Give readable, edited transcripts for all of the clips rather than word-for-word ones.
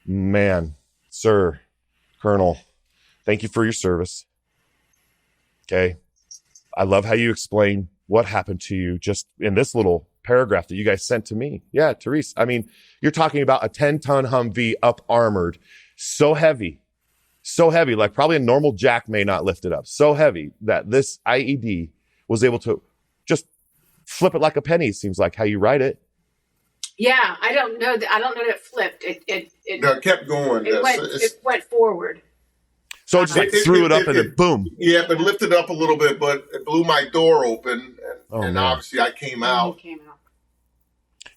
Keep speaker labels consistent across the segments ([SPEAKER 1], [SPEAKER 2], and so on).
[SPEAKER 1] Man, sir, Colonel, thank you for your service. Okay. I love how you explain what happened to you just in this little paragraph that you guys sent to me. Yeah, Terese. I mean, you're talking about a 10-ton Humvee up armored, so heavy, like probably a normal jack may not lift it up. So heavy that this IED was able to just flip it like a penny. Seems like how you write it.
[SPEAKER 2] Yeah, I don't know that it flipped.
[SPEAKER 3] It kept going.
[SPEAKER 2] It went forward.
[SPEAKER 1] So it just like threw it up and then boom.
[SPEAKER 3] Yeah, it lifted up a little bit, but it blew my door open, and obviously I came out.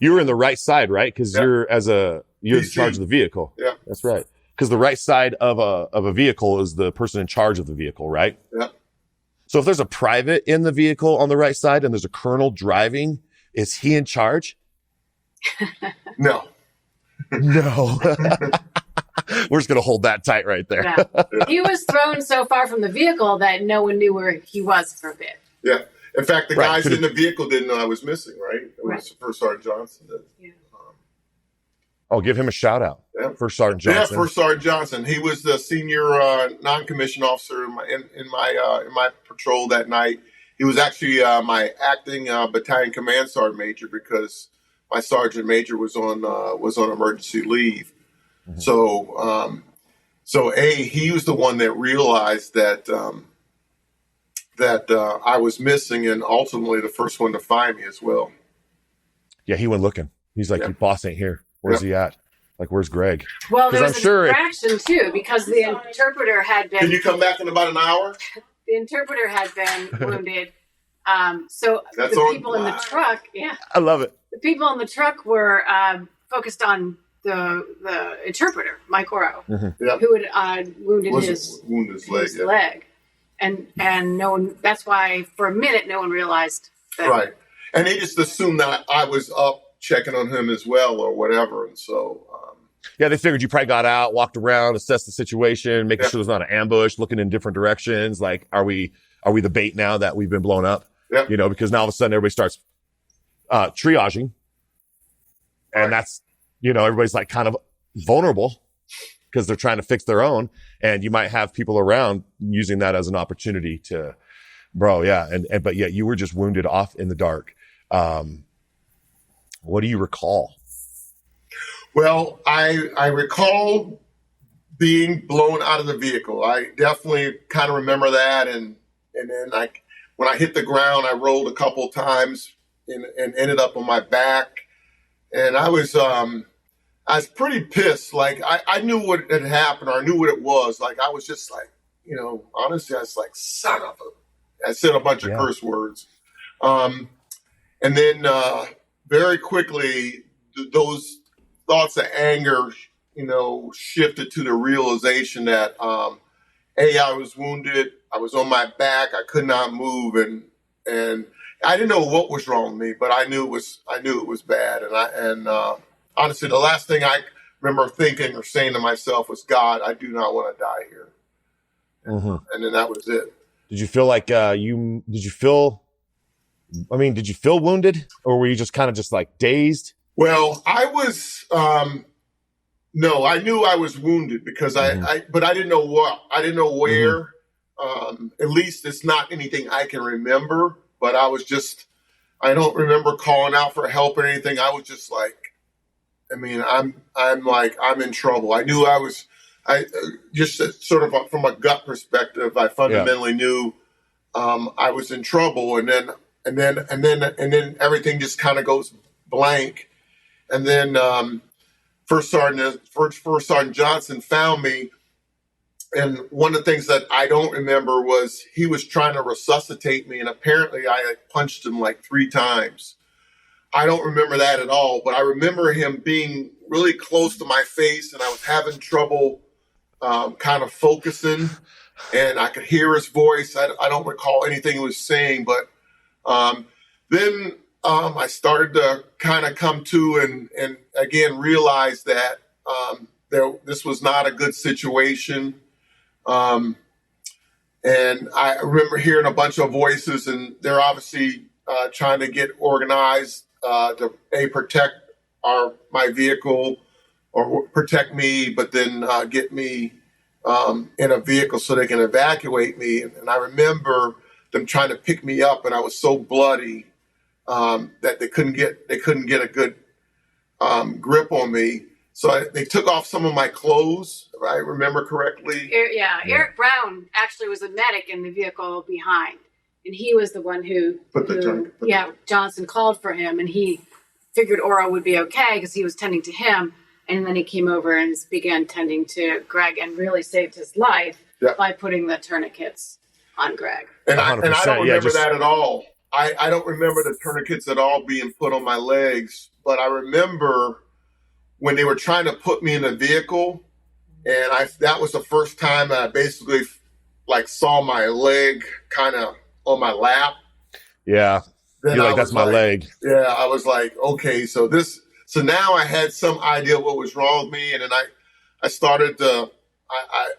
[SPEAKER 1] You were in the right side, right? Because you're in charge of the vehicle.
[SPEAKER 3] Yeah,
[SPEAKER 1] that's right. Because the right side of a vehicle is the person in charge of the vehicle, right?
[SPEAKER 3] Yeah.
[SPEAKER 1] So if there's a private in the vehicle on the right side and there's a colonel driving, is he in charge?
[SPEAKER 3] No.
[SPEAKER 1] No. We're just going to hold that tight right there.
[SPEAKER 2] Yeah. He was thrown so far from the vehicle that no one knew where he was for a bit.
[SPEAKER 3] Yeah. In fact, the guys in the vehicle didn't know I was missing, right? It was First Sergeant Johnson.
[SPEAKER 2] Yeah.
[SPEAKER 1] Oh, give him a shout out.
[SPEAKER 3] Yeah.
[SPEAKER 1] First Sergeant Johnson.
[SPEAKER 3] Yeah, First Sergeant Johnson. He was the senior non-commissioned officer in my patrol that night. He was actually my acting battalion command sergeant major because my sergeant major was on emergency leave. Mm-hmm. So he was the one that realized that I was missing, and ultimately the first one to find me as well.
[SPEAKER 1] Yeah, he went looking. He's like, your boss ain't here. Where's he at? Like, where's Greg?
[SPEAKER 2] Well, there was a distraction too because the interpreter had been.
[SPEAKER 3] Can you come back in about an hour?
[SPEAKER 2] The interpreter had been wounded. So
[SPEAKER 3] that's
[SPEAKER 2] the people in the truck,
[SPEAKER 1] I love it.
[SPEAKER 2] The people in the truck were focused on the interpreter, Mike Oro, who had wounded his leg. And no one. That's why for a minute no one realized that.
[SPEAKER 3] Right, and they just assumed that I was up checking on him as well or whatever, and so.
[SPEAKER 1] Yeah, they figured you probably got out, walked around, assessed the situation, making sure there's not an ambush, looking in different directions. Like, are we the bait now that we've been blown up?
[SPEAKER 3] Yep.
[SPEAKER 1] You know, because now all of a sudden everybody starts triaging, and that's, you know, everybody's like kind of vulnerable because they're trying to fix their own, and you might have people around using that as an opportunity to, but yet you were just wounded off in the dark. What do you recall?
[SPEAKER 3] Well, I recall being blown out of the vehicle. I definitely kind of remember that, and then when I hit the ground, I rolled a couple times and ended up on my back, and I was pretty pissed. Like I knew what had happened, or I knew what it was. Like I was just like, you know, honestly, I was like, son of a. I said a bunch of curse words, and then very quickly those thoughts of anger, you know, shifted to the realization that, I was wounded. I was on my back. I could not move. And I didn't know what was wrong with me, but I knew it was bad. And honestly, the last thing I remember thinking or saying to myself was, God, I do not want to die here. Mm-hmm. And then that was it.
[SPEAKER 1] Did you feel like, did you feel wounded, or were you just kind of just like dazed?
[SPEAKER 3] Well, I was, no, I knew I was wounded because but I didn't know what, I didn't know where. At least it's not anything I can remember, but I don't remember calling out for help or anything. I was just like, I mean, I'm in trouble. I knew I just sort of from a gut perspective, I fundamentally knew, I was in trouble, and then everything just kind of goes blank. And then First Sergeant Johnson found me, and one of the things that I don't remember was he was trying to resuscitate me, and apparently I punched him like 3 times. I don't remember that at all, but I remember him being really close to my face, and I was having trouble kind of focusing, and I could hear his voice. I don't recall anything he was saying, but then I started to kind of come to and again realize that this was not a good situation. And I remember hearing a bunch of voices, and they're obviously trying to get organized to protect my vehicle, or protect me, but then get me in a vehicle so they can evacuate me. And I remember them trying to pick me up, and I was so bloody that they couldn't get a good grip on me. So they took off some of my clothes, if I remember correctly.
[SPEAKER 2] Eric Brown actually was a medic in the vehicle behind, and he was the one who Johnson called for him, and he figured Oro would be okay because he was tending to him, and then he came over and began tending to Greg and really saved his life by putting the tourniquets on Greg.
[SPEAKER 3] And I don't remember that at all. I don't remember the tourniquets at all being put on my legs, but I remember when they were trying to put me in a vehicle, and that was the first time that I basically saw my leg kind of on my lap.
[SPEAKER 1] Yeah.
[SPEAKER 3] Then
[SPEAKER 1] you're like, that's my leg.
[SPEAKER 3] Yeah. I was like, okay, so now I had some idea what was wrong with me. And then I started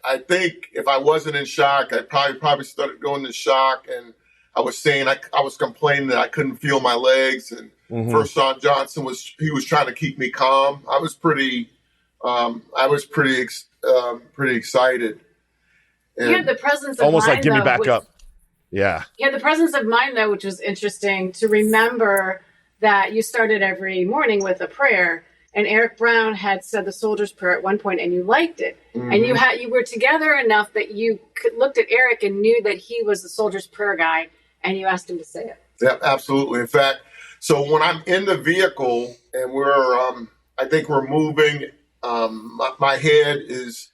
[SPEAKER 3] I think if I wasn't in shock, I probably started going into shock, and I was saying, I was complaining that I couldn't feel my legs, and First Sergeant Johnson was trying to keep me calm. I was pretty excited. And
[SPEAKER 2] you had the presence of
[SPEAKER 1] almost
[SPEAKER 2] mind,
[SPEAKER 1] like, give me back up. Yeah.
[SPEAKER 2] You had the presence of mind, though, which was interesting to remember that you started every morning with a prayer. And Eric Brown had said the soldier's prayer at one point, and you liked it. And you were together enough that you looked at Eric and knew that he was the soldier's prayer guy, and you asked him to say it.
[SPEAKER 3] Yeah, absolutely. In fact, so when I'm in the vehicle and I think we're moving, my head is,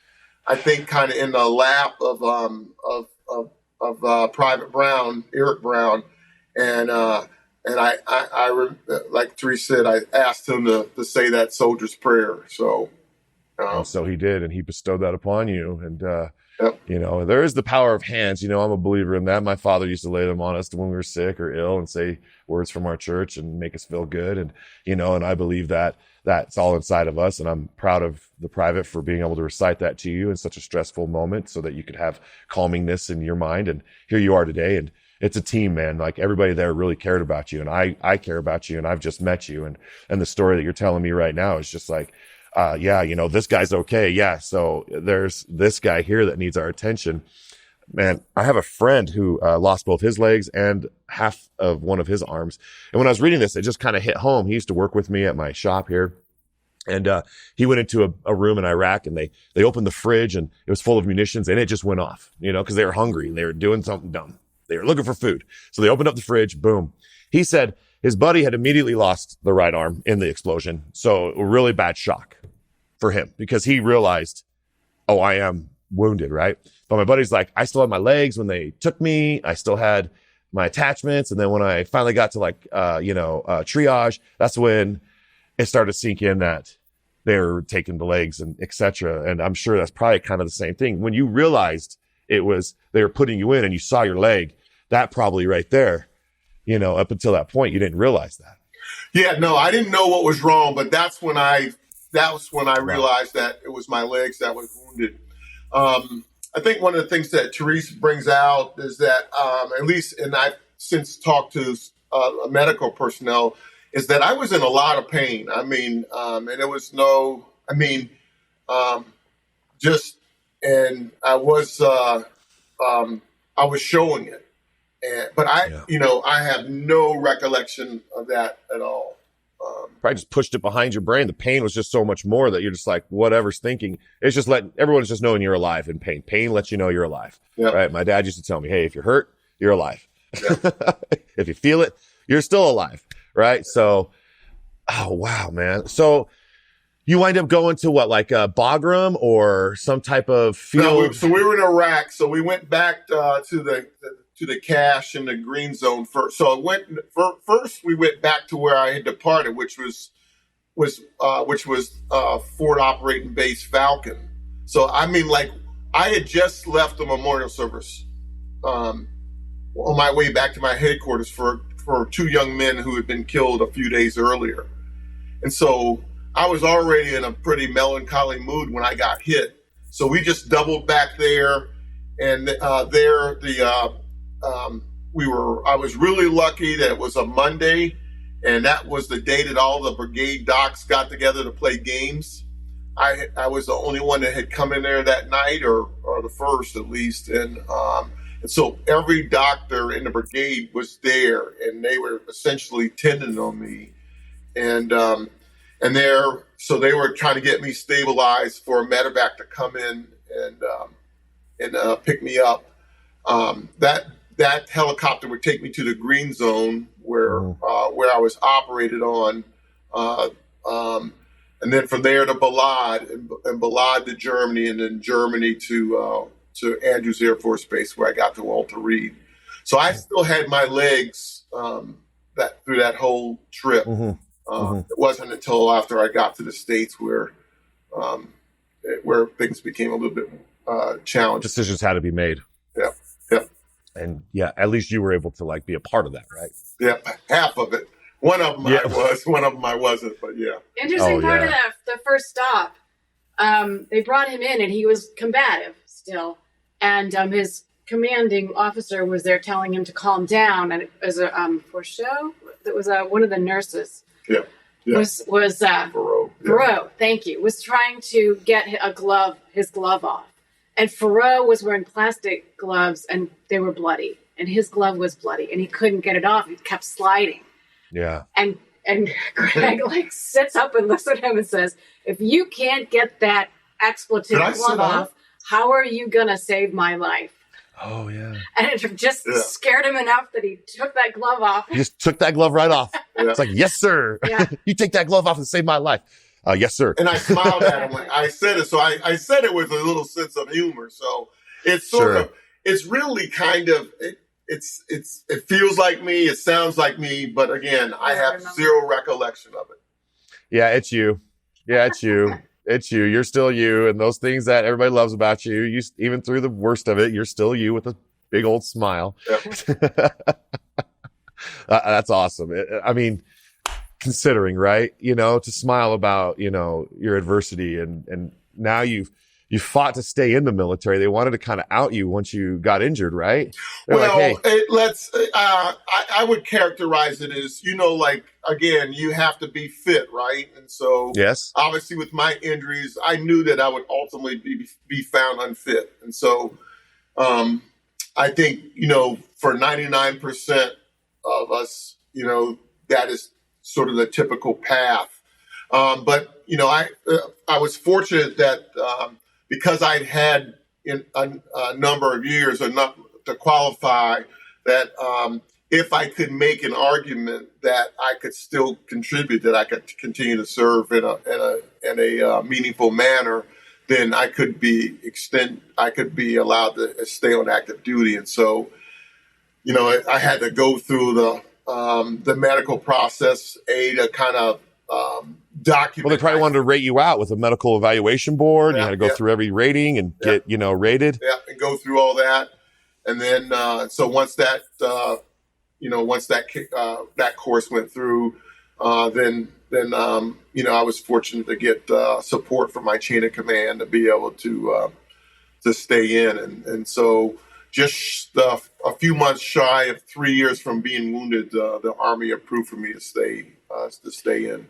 [SPEAKER 3] I think, kind of in the lap of Private Brown, Eric Brown, and I like Terese said, I asked him to say that soldier's prayer. So,
[SPEAKER 1] so he did, and he bestowed that upon you. And, there is the power of hands. I'm a believer in that. My father used to lay them on us when we were sick or ill and say words from our church and make us feel good. And, and I believe that that's all inside of us. And I'm proud of the private for being able to recite that to you in such a stressful moment so that you could have calmingness in your mind. And here you are today. And it's a team, man. Like, everybody there really cared about you, and I care about you, and I've just met you. And the story that you're telling me right now is just like, this guy's okay. Yeah. So there's this guy here that needs our attention. Man, I have a friend who lost both his legs and half of one of his arms. And when I was reading this, it just kind of hit home. He used to work with me at my shop here. And he went into a room in Iraq, and they opened the fridge, and it was full of munitions, and it just went off, because they were hungry and they were doing something dumb. They were looking for food. So they opened up the fridge, boom. He said his buddy had immediately lost the right arm in the explosion. So a really bad shock for him because he realized, oh, I am wounded, right? But my buddy's like, I still had my legs when they took me. I still had my attachments. And then when I finally got to triage, that's when it started to sink in that they were taking the legs and et cetera. And I'm sure that's probably kind of the same thing. When you realized they were putting you in and you saw your leg, that probably right there, up until that point, you didn't realize that.
[SPEAKER 3] Yeah, no, I didn't know what was wrong, but that's when I realized that it was my legs that was wounded. I think one of the things that Terese brings out is that, at least, and I've since talked to medical personnel, is that I was in a lot of pain. I mean, and it was and I was showing it. But I have no recollection of that at all.
[SPEAKER 1] Probably just pushed it behind your brain. The pain was just so much more that you're just like, whatever's thinking. It's just everyone's just knowing you're alive in pain. Pain lets you know you're alive. Yep. Right? My dad used to tell me, hey, if you're hurt, you're alive. Yep. If you feel it, you're still alive. Right? So, oh, wow, man. So you wind up going to what, like a Bagram or some type of field?
[SPEAKER 3] No, so we were in Iraq. So we went back to the cache in the green zone first. So first we went back to where I had departed, which was Fort Operating Base Falcon. So I had just left the memorial service on my way back to my headquarters for two young men who had been killed a few days earlier, and so I was already in a pretty melancholy mood when I got hit. So we just doubled back there, and I was really lucky that it was a Monday, and that was the day that all the brigade docs got together to play games. I was the only one that had come in there that night, or the first at least, and so every doctor in the brigade was there, and they were essentially tending on me, and so they were trying to get me stabilized for a medevac to come in and pick me up. That helicopter would take me to the green zone where I was operated on, and then from there to Balad, and Balad to Germany, and then Germany to Andrews Air Force Base, where I got to Walter Reed. So I still had my legs through that whole trip. It wasn't until after I got to the States where things became a little bit challenging.
[SPEAKER 1] Decisions had to be made.
[SPEAKER 3] Yeah.
[SPEAKER 1] And yeah, at least you were able to like be a part of that, right?
[SPEAKER 3] Yeah, half of it. One of them I was, one of them I wasn't, but yeah.
[SPEAKER 2] Interesting part of the first stop, they brought him in and he was combative still. And his commanding officer was there telling him to calm down. And it was a for show. It was one of the nurses.
[SPEAKER 3] Yeah.
[SPEAKER 2] Was Farrow, thank you, was trying to get his glove off. And Farrow was wearing plastic gloves and they were bloody. And his glove was bloody and he couldn't get it off. He kept sliding.
[SPEAKER 1] Yeah.
[SPEAKER 2] And Greg like sits up and looks at him and says, if you can't get that expletive glove off, how are you going to save my life?
[SPEAKER 1] Oh, yeah.
[SPEAKER 2] And it just scared him enough that he took that glove off.
[SPEAKER 1] He just took that glove right off. It's like, yes, sir. Yeah. You take that glove off and save my life. Yes, sir.
[SPEAKER 3] And I smiled at him when I said it. So I said it with a little sense of humor. So it's sort of, it's really kind of, it feels like me. It sounds like me. But again, I have zero recollection of it.
[SPEAKER 1] Yeah, it's you. Yeah, it's you. It's you. You're still you. And those things that everybody loves about you, even through the worst of it, you're still you with a big old smile. Yep. That's awesome. I mean, considering, right? To smile about, your adversity and now you fought to stay in the military. They wanted to kind of out you once you got injured, right? They're
[SPEAKER 3] well, I would characterize it as, again, you have to be fit, right? And so
[SPEAKER 1] yes,
[SPEAKER 3] obviously with my injuries, I knew that I would ultimately be found unfit. And so, I think, for 99% of us, that is sort of the typical path. But, I was fortunate that, because I'd had in a number of years enough to qualify that, if I could make an argument that I could still contribute, that I could continue to serve in a meaningful manner, then I could be allowed to stay on active duty. And so, I had to go through the medical process, to kind of document.
[SPEAKER 1] Well, they probably wanted to rate you out with a medical evaluation board. You had to go through every rating and get, rated.
[SPEAKER 3] Yeah, and go through all that. And then, so once that, that course went through, then I was fortunate to get support from my chain of command to be able to stay in. And so just a few months shy of 3 years from being wounded, the Army approved for me to stay in.